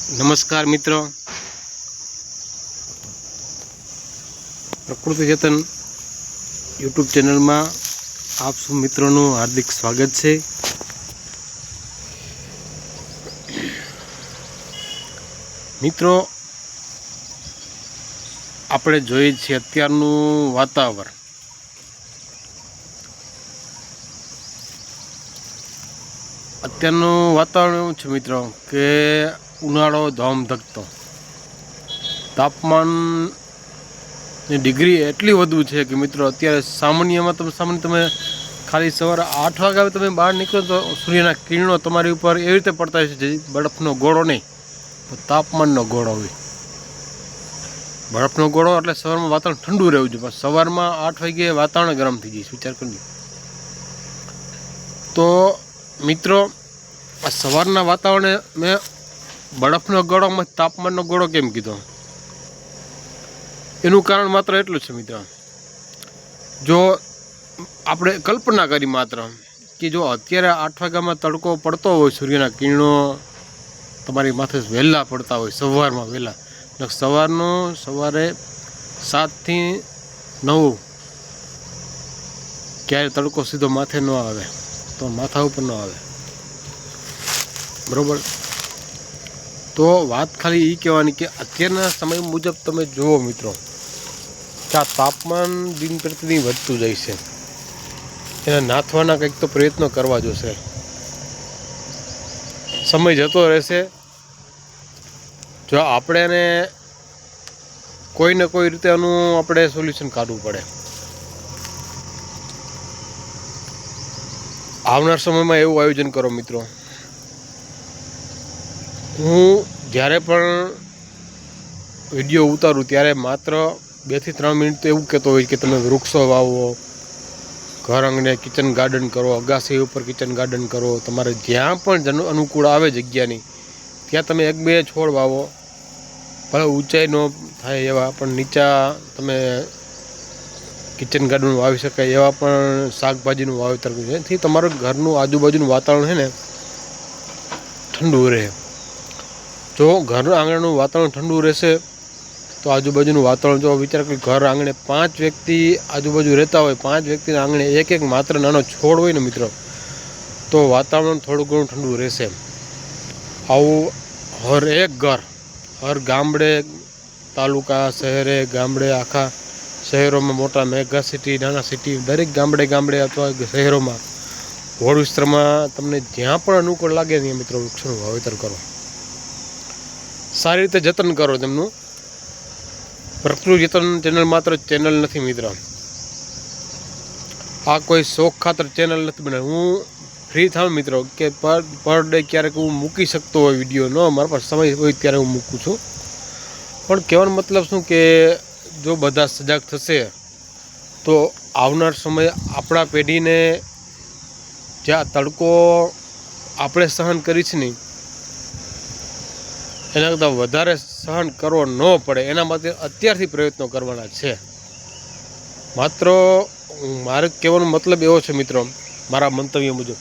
નમસ્કાર મિત્રો, પ્રકૃતિ ચેતન યુટ્યુબ ચેનલમાં આપ સૌ મિત્રોનું હાર્દિક સ્વાગત છે. મિત્રો, આપણે જોઈએ છીએ અત્યારનું વાતાવરણ. એવું છે મિત્રો કે ઉનાળો ધોમધકતો, તાપમાનની ડિગ્રી એટલી વધુ છે કે મિત્રો અત્યારે સામાન્ય તમે ખાલી સવારે 8 વાગ્યા તમે બહાર નીકળો તો સૂર્યના કિરણો તમારી ઉપર એવી રીતે પડતા હોય છે, બરફનો ગોળો નહીં તો તાપમાનનો ગોળો હોય. બરફનો ગોળો એટલે સવારમાં વાતાવરણ ઠંડુ રહેવું જોઈએ, પણ સવારમાં 8 વાગ્યે વાતાવરણ ગરમ થઈ જાય. વિચાર કરજો. તો મિત્રો, આ સવારના વાતાવરણે મેં બરફનો ગોળોમાં તાપમાનનો ગોળો કેમ કીધો? એનું કારણ માત્ર એટલું છે મિત્રો, જો આપણે કલ્પના કરી માત્ર કે જો અત્યારે 8 વાગ્યામાં તડકો પડતો હોય, સૂર્યના કિરણો તમારી માથે વહેલા પડતા હોય, સવારમાં વહેલા, સવારે 7 થી 9 ક્યારે તડકો સીધો માથે ન આવે તો માથા ઉપર ન આવે, બરાબર? તો વાત ખાલી એ કહેવાની કે અત્યારના સમય મુજબ તમે જુઓ મિત્રો કે આ તાપમાન દિન પ્રતિદિન વધતું જાય છે. એના નાથવાના કંઈક તો પ્રયત્નો કરવા જોશે. સમય જતો રહેશે, જો આપણે એને કોઈ ને કોઈ રીતે આનું આપણે સોલ્યુશન કાઢવું પડે. આવનાર સમયમાં એવું આયોજન કરો મિત્રો, હું જ્યારે પણ વિડીયો ઉતારું ત્યારે માત્ર 2 થી 3 મિનિટ તો એવું કહેતો હોય કે તમે વૃક્ષો વાવો, ઘર આંગણે કિચન ગાર્ડન કરો, અગાસી ઉપર કિચન ગાર્ડન કરો, તમારે જ્યાં પણ અનુકૂળ આવે જગ્યાની ત્યાં તમે 1-2 છોડ વાવો. ભલે ઊંચાઈ ન થાય એવા, પણ નીચા તમે કિચન ગાર્ડન વાવી શકાય એવા પણ શાકભાજીનું વાવેતર કર્યું, જેથી તમારું ઘરનું આજુબાજુનું વાતાવરણ છે ને ઠંડુ રહે. જો ઘર આંગણાનું વાતાવરણ ઠંડુ રહેશે તો આજુબાજુનું વાતાવરણ, જો વિચાર કરી ઘર આંગણે 5 વ્યક્તિ આજુબાજુ રહેતા હોય, 5 વ્યક્તિના આંગણે એક માત્ર નાનો છોડ હોય ને મિત્રો, તો વાતાવરણ થોડું ઘણું ઠંડુ રહેશે. આવું હર ગામડે, તાલુકા, શહેરે, ગામડે, આખા શહેરોમાં, મોટા મેગા સિટી, નાના સિટી, દરેક ગામડે અથવા શહેરોમાં, હોળ વિસ્તારમાં તમને જ્યાં પણ અનુકૂળ લાગે ને મિત્રો વૃક્ષોનું વાવેતર કરો. સારી રીતે જતન કરો તેમનું. પ્રકૃતિ ચેતન ચેનલ માત્ર ચેનલ નથી મિત્ર, આ કોઈ શોખ ખાતર ચેનલ નથી બનાવી. હું ફ્રી થાઉં મિત્રો કે પર ડે ક્યારેક હું મૂકી શકતો હોય વિડીયો, ન મારા પાસે સમય હોય ત્યારે હું મૂકું છું. પણ કહેવાનો મતલબ શું કે જો બધા સજાગ થશે તો આવનાર સમય આપણા પેઢીને જ્યાં તડકો આપણે સહન કરી છે ને એના કરતાં વધારે સહન કરવો ન પડે એના માટે અત્યારથી પ્રયત્નો કરવાના છે. માત્ર મારે કહેવાનો મતલબ એવો છે મિત્રો, મારા મંતવ્ય મુજબ,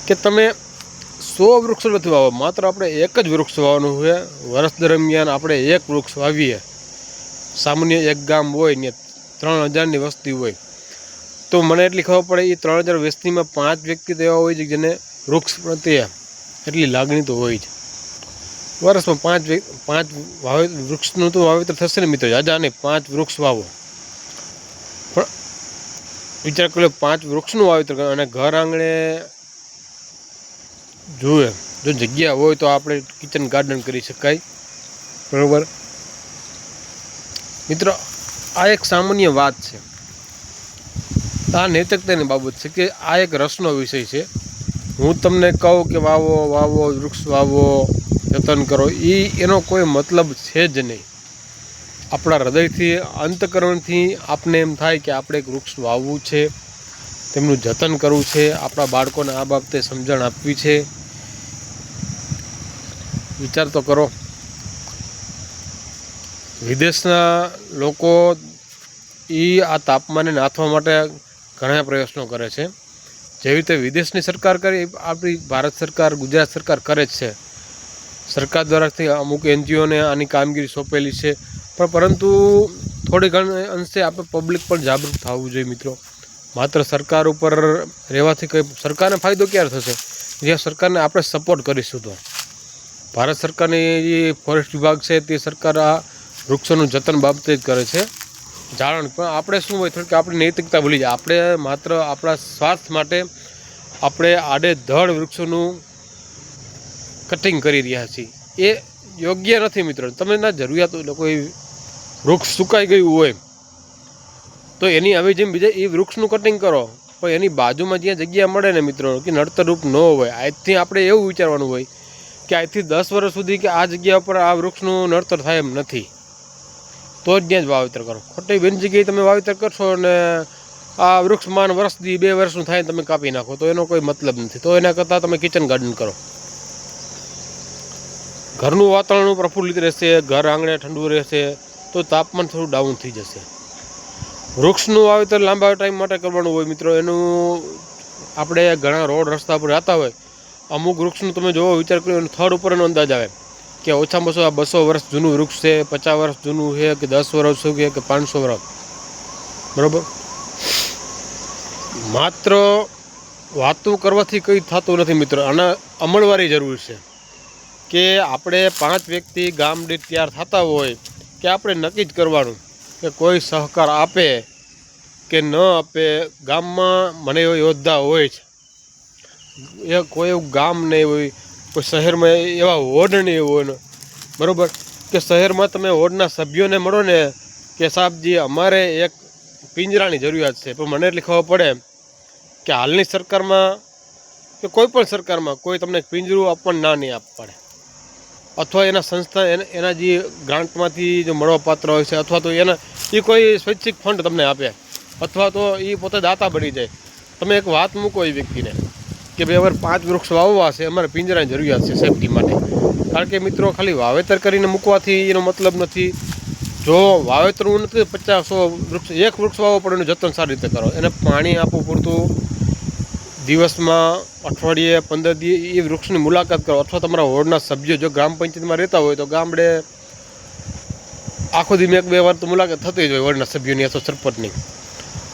કે તમે 100 વૃક્ષો નથી વાવો, માત્ર આપણે એક જ વૃક્ષ વાવવાનું હોય. વર્ષ દરમિયાન આપણે એક વૃક્ષ વાવીએ. સામાન્ય એક ગામ હોય ને 3000ની વસ્તી હોય તો મને એટલી ખબર પડે એ 3000 વસ્તીમાં 5 વ્યક્તિ તો એવા હોય છે જેને વૃક્ષ પ્રત્યે એટલી લાગણી તો હોય છે. વર્ષમાં 5 વૃક્ષનું તો વાવેતર થશે ને મિત્રો, જાજા નહીં, 5 વૃક્ષ વાવો. પણ વિચાર કરો 5 વૃક્ષનું વાવેતર કરો અને ઘર આંગણે જુએ, જો જગ્યા હોય તો આપણે કિચન ગાર્ડન કરી શકાય, બરાબર મિત્રો? આ એક સામાન્ય વાત છે, આ નૈતિકતાની બાબત છે કે આ એક રસનો વિષય છે. હું તમને કહું કે વાવો વૃક્ષ વાવો, જતન કરો, એનો કોઈ મતલબ છે જ નહીં. આપણા હૃદયથી, અંતકરણથી આપને એમ થાય કે આપણે એક વૃક્ષ વાવવું છે, તેમનું જતન કરવું છે, આપણા બાળકોને આ બાબતે સમજણ આપવી છે. વિચાર તો કરો. વિદેશના લોકો આ તાપમાનને નાથવા માટે ઘણા પ્રયત્નો કરે છે. જેવી રીતે વિદેશની સરકાર કરી, આપણી ભારત સરકાર, ગુજરાત સરકાર કરે જ છે. સરકાર દ્વારાથી અમુક NGOને આની કામગીરી સોંપેલી છે, પણ પરંતુ થોડી ઘણી અંશે આપણે પબ્લિક પણ જાગૃત થવું જોઈએ મિત્રો. માત્ર સરકાર ઉપર રહેવાથી કંઈ સરકારને ફાયદો ક્યારે થશે? જ્યાં સરકારને આપણે સપોર્ટ કરીશું તો. ભારત સરકારની જે ફોરેસ્ટ વિભાગ છે તે સરકાર આ વૃક્ષોનું જતન બાબતે જ કરે છે જાળવણી, પણ આપણે શું હોય થોડીક આપણી નૈતિકતા ભૂલી જાય. આપણે માત્ર આપણા સ્વાર્થ માટે આપણે આડેધડ વૃક્ષોનું કટિંગ કરી રહ્યા છીએ. એ યોગ્ય નથી મિત્રો. તમે ના જરૂરિયાત કોઈ વૃક્ષ સુકાઈ ગયું હોય તો એની હવે જેમ બીજા એ વૃક્ષનું કટિંગ કરો, પણ એની બાજુમાં જ્યાં જગ્યા મળે ને મિત્રો કે નડતરરૂપ ન હોય, આજથી આપણે એવું વિચારવાનું હોય કે આજથી 10 વર્ષ સુધી કે આ જગ્યા પર આ વૃક્ષનું નડતર થાય એમ નથી, તો જ ત્યાં જ વાવેતર કરો. ખોટી બિન જગ્યાએ તમે વાવેતર કરશો અને આ વૃક્ષ માન વર્ષથી 2 વર્ષનું થાય તમે કાપી નાખો તો એનો કોઈ મતલબ નથી. તો એના કરતાં તમે કિચન ગાર્ડન કરો. ઘરનું વાતાવરણ પ્રફુલ્લિત રહેશે, ઘર આંગણે ઠંડુ રહેશે, તો તાપમાન થોડું ડાઉન થઈ જશે. વૃક્ષનું વાવેતર લાંબા ટાઈમ માટે કરવાનું હોય મિત્રો. એનું આપણે ઘણા રોડ રસ્તા પર જતા હોય, અમુક વૃક્ષનું તમે જોવો વિચાર કર્યો અને થડ ઉપર એનો અંદાજ આવે કે ઓછામાં ઓછું આ 200 વર્ષ જૂનું વૃક્ષ છે, 50 વર્ષ જૂનું છે, કે 10 વર્ષ છે કે 500 વર્ષ. બરાબર. માત્ર વાતો કરવાથી કંઈ થતું નથી મિત્રો. આના અમલવારી જરૂર છે કે આપણે 5 વ્યક્તિ ગામ દીઠ તૈયાર થતા હોય કે આપણે નક્કી જ કરવાનું કે કોઈ સહકાર આપે કે ન આપે. ગામમાં મને એવો યોદ્ધા હોય છે, એ કોઈ એવું ગામ નહીં હોય, કોઈ શહેરમાં એવા વોર્ડ નહીં હોય ને, બરાબર, કે શહેરમાં તમે વોર્ડના સભ્યોને મળો ને કે સાહેબજી અમારે એક પિંજરાની જરૂરિયાત છે, પણ મને એટલી ખબર પડે કે હાલની સરકારમાં કે કોઈ પણ સરકારમાં કોઈ તમને પિંજરું આપવાનું ના નહીં પડે, અથવા એના સંસ્થા એના જે ગ્રાન્ટમાંથી જો મળવાપાત્ર હોય છે, અથવા તો એના એ કોઈ સ્વૈચ્છિક ફંડ તમને આપે, અથવા તો એ પોતે દાતા બની જાય. તમે એક વાત મૂકો એ વ્યક્તિને કે ભાઈ અમારે 5 વૃક્ષ વાવવા છે, અમારે પિંજરાની જરૂરિયાત છે સેફટી માટે. કારણ કે મિત્રો ખાલી વાવેતર કરીને મૂકવાથી એનો મતલબ નથી. જો વાવેતરવું નથી 50-100 વૃક્ષ, એક વૃક્ષ વાવો પણ એનું જતન સારી રીતે કરો, એને પાણી આપવું પૂરતું, દિવસમાં અઠવાડિયે 15 દિવસ એ વૃક્ષની મુલાકાત કરો, અથવા તમારા વોર્ડના સભ્યો જો ગ્રામ પંચાયતમાં રહેતા હોય તો ગામડે આખો દી 1-2 વાર તો મુલાકાત થતી જ હોય વોર્ડના સભ્યોની અથવા સરપંચની.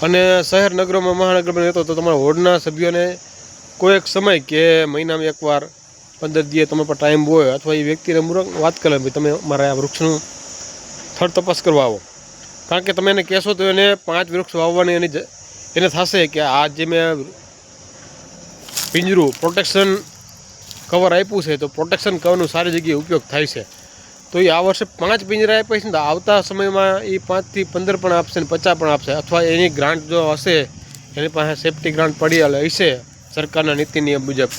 અને શહેર નગરોમાં મહાનગરમાં રહેતો તો તમારા વોર્ડના સભ્યોને કોઈ એક સમય કે મહિનામાં 1 વાર 15 દિવસ તમે પર ટાઈમ હોય, અથવા એ વ્યક્તિને વાત કરે ભાઈ તમે મારા આ વૃક્ષનું થડ તપાસ કરવા આવો. કારણ કે તમે એને કહેશો તો એને 5 વૃક્ષ વાવવાની એને થશે કે આ જે મેં પિંજરું પ્રોટેક્શન કવર આપ્યું છે તો પ્રોટેક્શન કવરનું સારી જગ્યાએ ઉપયોગ થાય છે. તો એ આ વર્ષે 5 પિંજરા આપ્યા છે ને, તો આવતા સમયમાં એ 5 થી 15 પણ આપશે ને 50 પણ આપશે, અથવા એની ગ્રાન્ટ જો હશે, એની પાસે સેફ્ટી ગ્રાન્ટ પડી હશે સરકારના નીતિ નિયમ મુજબ,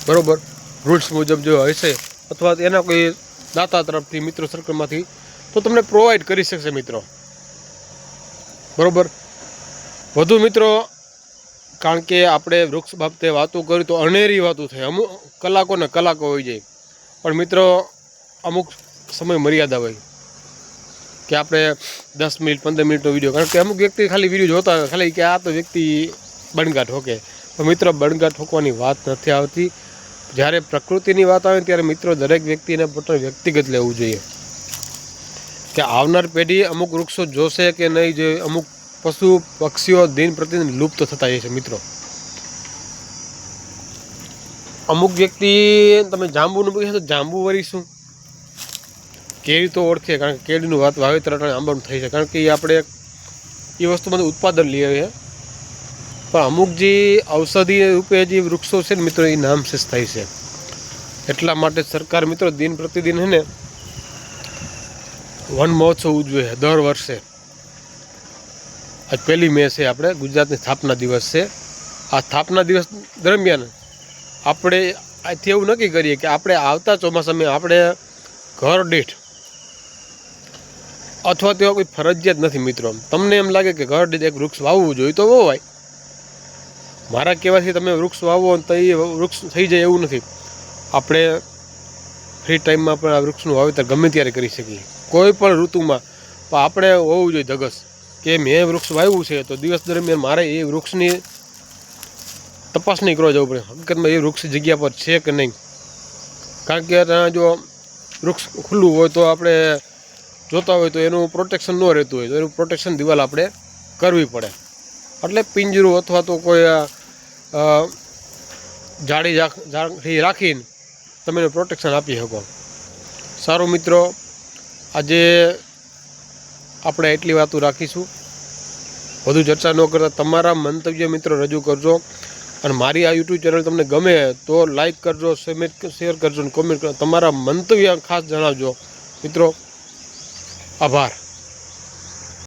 બરાબર, રૂલ્સ મુજબ જો હશે, અથવા એના કોઈ દાતા તરફથી મિત્ર સર્કલમાંથી, તો તમને પ્રોવાઈડ કરી શકશે મિત્રો. બરાબર. વધુ મિત્રો, કારણ કે આપણે વૃક્ષ બાબતે વાતો કરી તો અનેરી વાતો થાય, અમુક કલાકોને કલાકો હોઈ જાય, પણ મિત્રો અમુક સમય મર્યાદા હોય કે આપણે 10 મિનિટ 15 મિનિટનો વિડીયો, કારણ કે અમુક વ્યક્તિ ખાલી વિડીયો જોતા હોય ખાલી કે આ તો વ્યક્તિ બણગાટ ઠોકે, પણ મિત્રો બણગાટ ઠોકવાની વાત નથી આવતી. જ્યારે પ્રકૃતિની વાત આવે ત્યારે મિત્રો દરેક વ્યક્તિને પોતાનું વ્યક્તિગત લેવું જોઈએ કે આવનાર પેઢી અમુક વૃક્ષો જોશે કે નહીં જોઈએ. અમુક પશુ પક્ષીઓ દિન પ્રતિદિન લુપ્ત થતા જાય છે મિત્રો. અમુક વ્યક્તિ તમે જાંબુનું પૂછે તો જાંબુ વરીશું, કેરી તો ઓળખે, કારણ કે કેરીનું વાવેતર આંબાનું થઈ છે, કારણ કે એ આપણે એ વસ્તુમાંથી ઉત્પાદન લઈએ છીએ. પણ અમુક જે ઔષધિ રૂપે જે વૃક્ષો છે ને મિત્રો એ નામશેષ થાય છે. એટલા માટે સરકાર મિત્રો દિન પ્રતિદિન છે ને વન મહોત્સવ ઉજવે છે દર વર્ષે. આજ 1 મે છે, આપણે ગુજરાતની સ્થાપના દિવસ છે. આ સ્થાપના દિવસ દરમિયાન આપણે આજથી એવું નક્કી કરીએ કે આપણે આવતા ચોમાસામાં આપણે ઘર દીઠ, અથવા તો કોઈ ફરજિયાત નથી મિત્રો, તમને એમ લાગે કે ઘર દીઠ એક વૃક્ષ વાવવું જોઈએ તો વાવાય. મારા કહેવાથી તમે વૃક્ષ વાવો તો એ વૃક્ષ થઈ જાય એવું નથી. આપણે ફ્રી ટાઈમમાં પણ આ વૃક્ષનું વાવેતર ગમે ત્યારે કરી શકીએ, કોઈ પણ ઋતુમાં. પણ આપણે હોવું જોઈએ ધગસ કે મેં વૃક્ષ વાવ્યું છે તો દિવસ દરમિયાન મારે એ વૃક્ષની તપાસણી કરવા જવું પડે હકીકતમાં એ વૃક્ષ જગ્યા પર છે કે નહીં. કારણ કે ત્યાં જો વૃક્ષ ખુલ્લું હોય તો આપણે જોતા હોય તો એનું પ્રોટેક્શન ન રહેતું હોય તો એનું પ્રોટેક્શન દિવાલ આપણે કરવી પડે. એટલે પિંજરું અથવા તો કોઈ જાળી રાખીને તમે એને પ્રોટેક્શન આપી શકો. સારું મિત્રો, આજે આપણે એટલી વાતો રાખીશું. વધુ ચર્ચા ન કરતા તમારા મંતવ્ય મિત્રો રજૂ કરજો. અને મારી આ યુટ્યુબ ચેનલ તમને ગમે તો લાઈક કરજો, શેર કરજો અને કોમેન્ટ કરજો. તમારા મંતવ્ય ખાસ જણાવજો મિત્રો. આભાર.